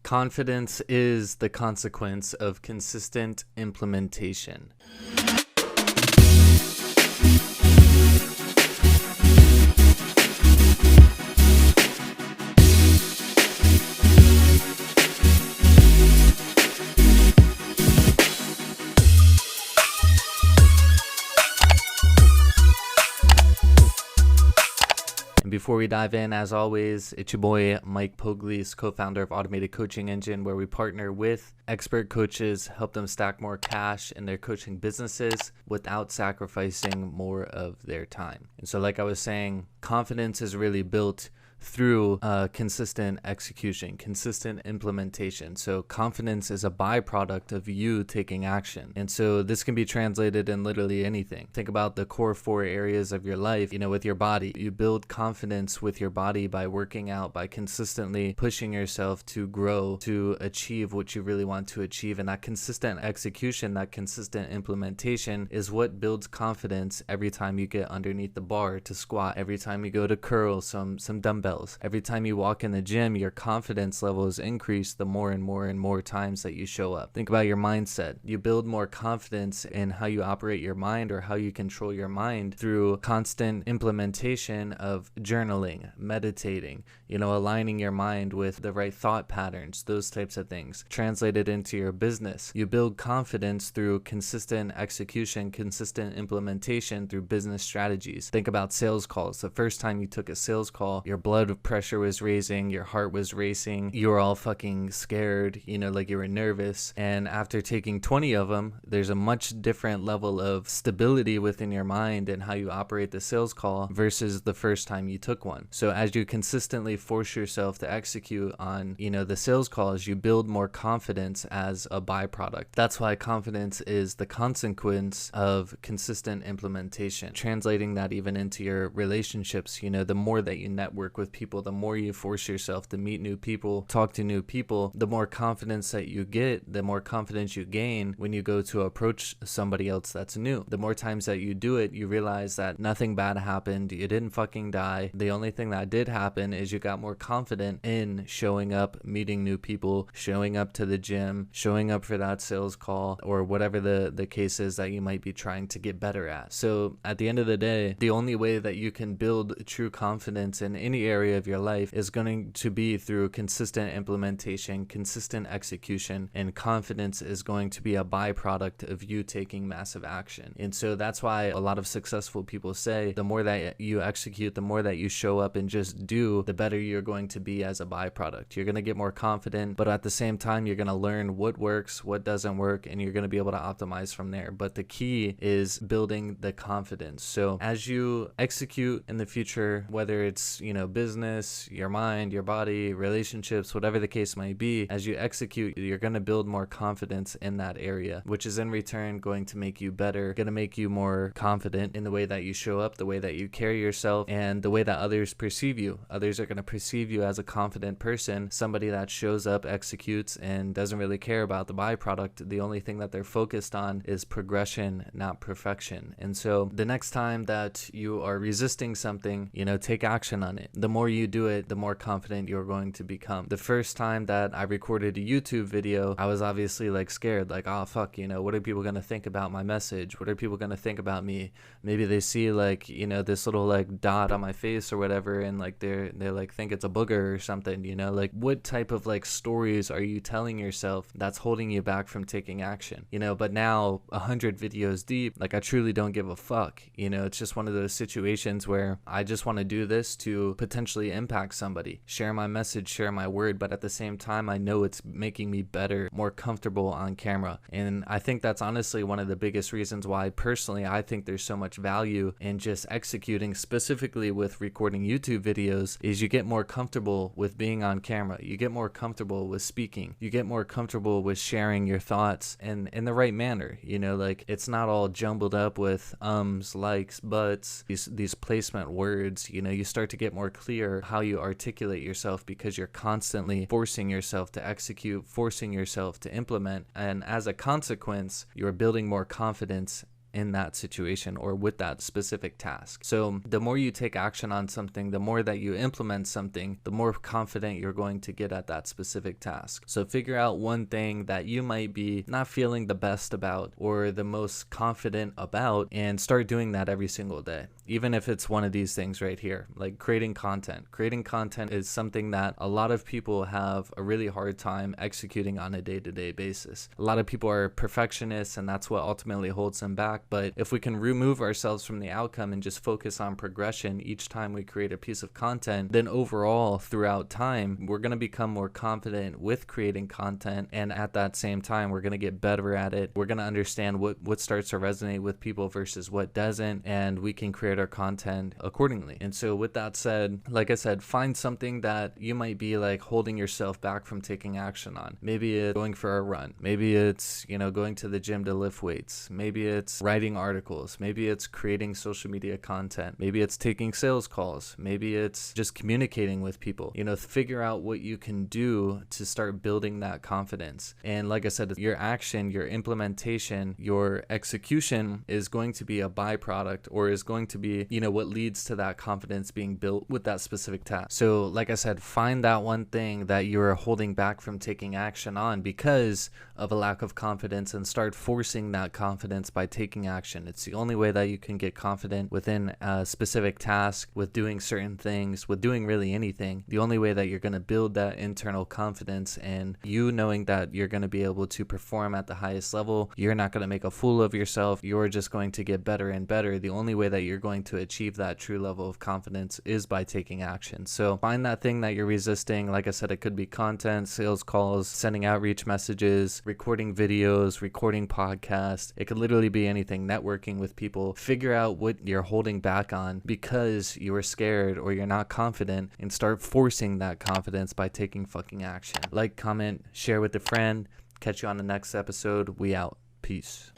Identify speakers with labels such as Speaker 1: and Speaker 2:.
Speaker 1: Confidence is the consequence of consistent implementation. And before we dive in, as always, it's your boy Mike Poglese, co-founder of Automated Coaching Engine, where we partner with expert coaches, help them stack more cash in their coaching businesses without sacrificing more of their time. And so like I was saying, confidence is really built through consistent execution, consistent implementation. So confidence is a byproduct of you taking action. And so this can be translated in literally anything. Think about the core 4 areas of your life, with your body. You build confidence with your body by working out, by consistently pushing yourself to grow, to achieve what you really want to achieve. And that consistent execution, that consistent implementation is what builds confidence every time you get underneath the bar to squat, every time you go to curl some dumbbells. Every time you walk in the gym, your confidence levels increase the more and more times that you show up. Think about your mindset. You build more confidence in how you operate your mind or how you control your mind through constant implementation of journaling, meditating, aligning your mind with the right thought patterns, those types of things. Translated into your business, you build confidence through consistent execution, consistent implementation through business strategies. Think about sales calls. The first time you took a sales call, your blood pressure was raising, your heart was racing, you were all fucking scared, like you were nervous. And after taking 20 of them, there's a much different level of stability within your mind and how you operate the sales call versus the first time you took one. So as you consistently force yourself to execute on, the sales calls, you build more confidence as a byproduct. That's why confidence is the consequence of consistent implementation. Translating that even into your relationships, the more that you network with people, the more you force yourself to meet new people, talk to new people, the more confidence that you get, the more confidence you gain when you go to approach somebody else that's new. The more times that you do it, you realize that nothing bad happened, you didn't fucking die. The only thing that did happen is you got more confident in showing up, meeting new people, showing up to the gym, showing up for that sales call, or whatever the case is that you might be trying to get better at. So at the end of the day, the only way that you can build true confidence in any area of your life is going to be through consistent implementation, consistent execution, and confidence is going to be a byproduct of you taking massive action. And so that's why a lot of successful people say the more that you execute, the more that you show up and just do, the better you're going to be as a byproduct. You're going to get more confident, but at the same time, you're going to learn what works, what doesn't work, and you're going to be able to optimize from there. But the key is building the confidence. So as you execute in the future, whether it's, business, your mind, your body, relationships, whatever the case might be, as you execute, you're going to build more confidence in that area, which is in return going to make you better, going to make you more confident in the way that you show up, the way that you carry yourself, and the way that others perceive you. Others are going to perceive you as a confident person, somebody that shows up, executes, and doesn't really care about the byproduct. The only thing that they're focused on is progression, not perfection. And so the next time that you are resisting something, take action on it. The more you do it, the more confident you're going to become. The first time that I recorded a YouTube video, I was obviously scared, oh fuck, what are people going to think about my message? What are people going to think about me? Maybe they see this little dot on my face or whatever, and they think it's a booger or something, what type of stories are you telling yourself that's holding you back from taking action? But now 100 videos deep, I truly don't give a fuck. It's just one of those situations where I just want to do this to potentially impact somebody, share my message, share my word, but at the same time, I know it's making me better, more comfortable on camera. And I think that's honestly one of the biggest reasons why personally I think there's so much value in just executing, specifically with recording YouTube videos, is you get more comfortable with being on camera, you get more comfortable with speaking, you get more comfortable with sharing your thoughts and in the right manner. It's not all jumbled up with likes, buts, these placement words. You start to get more clear how you articulate yourself because you're constantly forcing yourself to execute, forcing yourself to implement. And as a consequence, you're building more confidence in that situation or with that specific task. So the more you take action on something, the more that you implement something, the more confident you're going to get at that specific task. So figure out one thing that you might be not feeling the best about or the most confident about, and start doing that every single day. Even if it's one of these things right here, like creating content. Creating content is something that a lot of people have a really hard time executing on a day-to-day basis. A lot of people are perfectionists, and that's what ultimately holds them back. But if we can remove ourselves from the outcome and just focus on progression each time we create a piece of content, then overall throughout time, we're going to become more confident with creating content. And at that same time, we're going to get better at it. We're going to understand what starts to resonate with people versus what doesn't, and we can create our content accordingly. And so with that said, like I said, find something that you might be like holding yourself back from taking action on. Maybe it's going for a run. Maybe it's, going to the gym to lift weights. Maybe it's writing articles. Maybe it's creating social media content. Maybe it's taking sales calls. Maybe it's just communicating with people. Figure out what you can do to start building that confidence. And like I said, your action, your implementation, your execution is going to be a byproduct, or is going to be, what leads to that confidence being built with that specific task. So like I said, find that one thing that you're holding back from taking action on because of a lack of confidence, and start forcing that confidence by taking action. It's the only way that you can get confident within a specific task, with doing certain things, with doing really anything. The only way that you're going to build that internal confidence, and you knowing that you're going to be able to perform at the highest level, you're not going to make a fool of yourself, you're just going to get better and better. The only way that you're going to achieve that true level of confidence is by taking action. So find that thing that you're resisting. Like I said, it could be content, sales calls, sending outreach messages, recording videos, recording podcasts. It could literally be anything, networking with people. Figure out what you're holding back on because you are scared or you're not confident, and start forcing that confidence by taking fucking action. Like, comment, share with a friend. Catch you on the next episode. We out. Peace.